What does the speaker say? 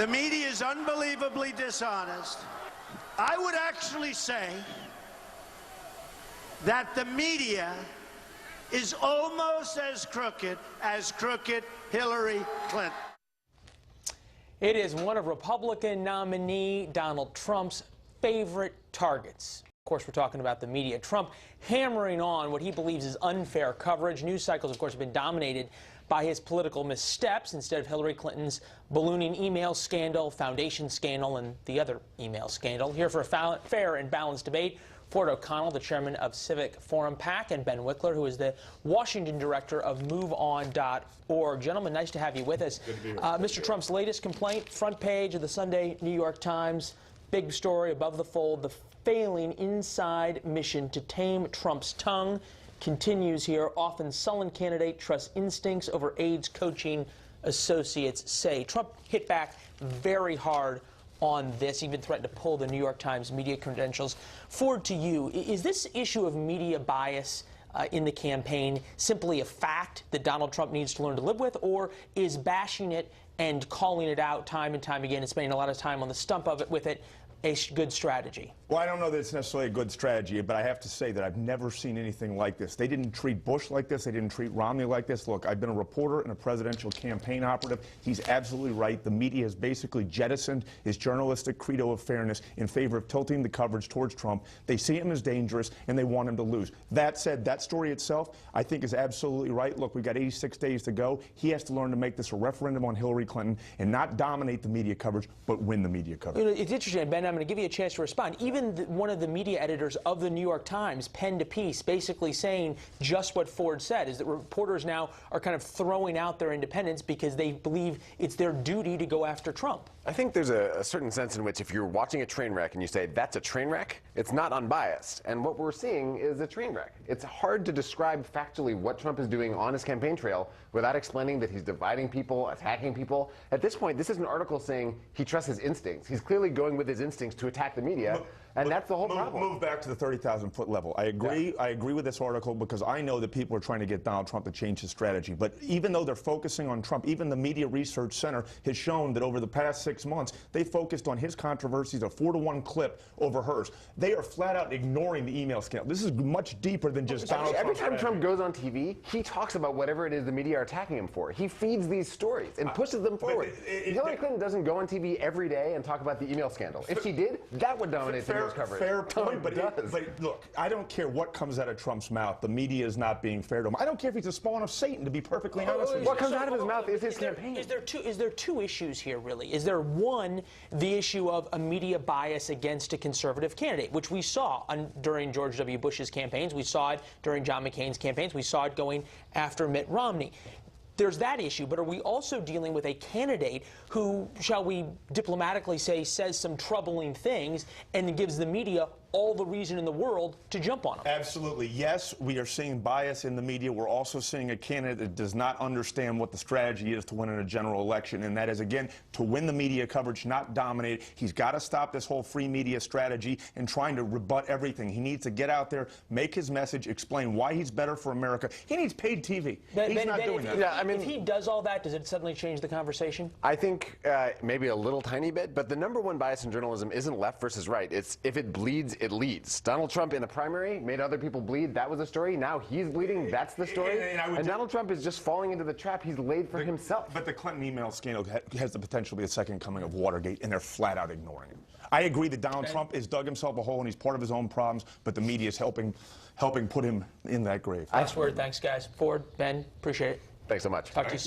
The media is unbelievably dishonest. I would actually say that the media is almost as crooked Hillary Clinton. It is one of Republican nominee Donald Trump's favorite targets. Of course, we're talking about the media. Trump hammering on what he believes is unfair coverage. News cycles, of course, have been dominated by his political missteps instead of Hillary Clinton's ballooning email scandal, foundation scandal, and the other email scandal. Here for a fair and balanced debate, Ford O'Connell, the chairman of Civic Forum PAC, and Ben Wikler, who is the Washington director of MoveOn.org. Gentlemen, nice to have you with us. Good to be here. Mr. Trump's latest complaint, front page of the Sunday New York Times, big story above the fold, the failing inside mission to tame Trump's tongue continues here. Often sullen candidate trusts instincts over aides coaching, associates say. Trump hit back very hard on this, even threatened to pull the New York Times media credentials. Ford, to you, is this issue of media bias in the campaign simply a fact that Donald Trump needs to learn to live with, or is bashing it and calling it out time and time again and spending a lot of time on the stump of it with it a good strategy? Well, I don't know that it's necessarily a good strategy, but I have to say that I've never seen anything like this. They didn't treat Bush like this. They didn't treat Romney like this. Look, I've been a reporter and a presidential campaign operative. He's absolutely right. The media has basically jettisoned his journalistic credo of fairness in favor of tilting the coverage towards Trump. They see him as dangerous, and they want him to lose. That said, that story itself, I think, is absolutely right. Look, we've got 86 days to go. He has to learn to make this a referendum on Hillary Clinton and not dominate the media coverage, but win the media coverage. You know, it's interesting, Ben, I'm going to give you a chance to respond. Even one of the media editors of the New York Times penned a piece basically saying just what Ford said, is that reporters now are kind of throwing out their independence because they believe it's their duty to go after Trump. I think there's a certain sense in which if you're watching a train wreck and you say, that's a train wreck, it's not unbiased. And what we're seeing is a train wreck. It's hard to describe factually what Trump is doing on his campaign trail without explaining that he's dividing people, attacking people. At this point, this is an article saying he trusts his instincts. He's clearly going with his instincts to attack the media. And that's the whole problem. Move back to the 30,000-foot level. I agree. Yeah. I agree with this article because I know that people are trying to get Donald Trump to change his strategy. But even though they're focusing on Trump, even the Media Research Center has shown that over the past 6 months, they focused on his controversies, a 4-to-1 clip over hers. They are flat out ignoring the email scandal. This is much deeper than just Donald Trump. Every time Trump goes on TV, he talks about whatever it is the media are attacking him for. He feeds these stories and pushes them forward. Hillary Clinton doesn't go on TV every day and talk about the email scandal. If she did, that would dominate the news coverage. Fair point, but look, I don't care what comes out of Trump's mouth. The media is not being fair to him. I don't care if he's a spawn of Satan, to be perfectly honest with you. What comes out of his mouth is his campaign. Is there two issues here, really? Is there one, the issue of a media bias against a conservative candidate, which we saw during George W. Bush's campaigns. We saw it during John McCain's campaigns. We saw it going after Mitt Romney. There's that issue, but are we also dealing with a candidate who, shall we diplomatically say, says some troubling things and gives the media all the reason in the world to jump on him? Absolutely. Yes, we are seeing bias in the media. We're also seeing a candidate that does not understand what the strategy is to win in a general election, and that is, again, to win the media coverage, not dominate. He's got to stop this whole free media strategy and trying to rebut everything. He needs to get out there, make his message, explain why he's better for America. He needs paid TV. He's not doing that. Yeah, I mean, if he does all that, does it suddenly change the conversation? I think maybe a little tiny bit, but the number one bias in journalism isn't left versus right. It's if it bleeds, it leads. Donald Trump in the primary made other people bleed. That was the story. Now he's bleeding. That's the story. And Donald Trump is just falling into the trap he's laid for himself. But the Clinton email scandal has the potential to be a second coming of Watergate, and they're flat out ignoring it. I agree that Donald Trump has dug himself a hole and he's part of his own problems, but the media is helping put him in that grave. Nice word. Thanks, guys. Ford, Ben, appreciate it. Thanks so much. Talk to you soon.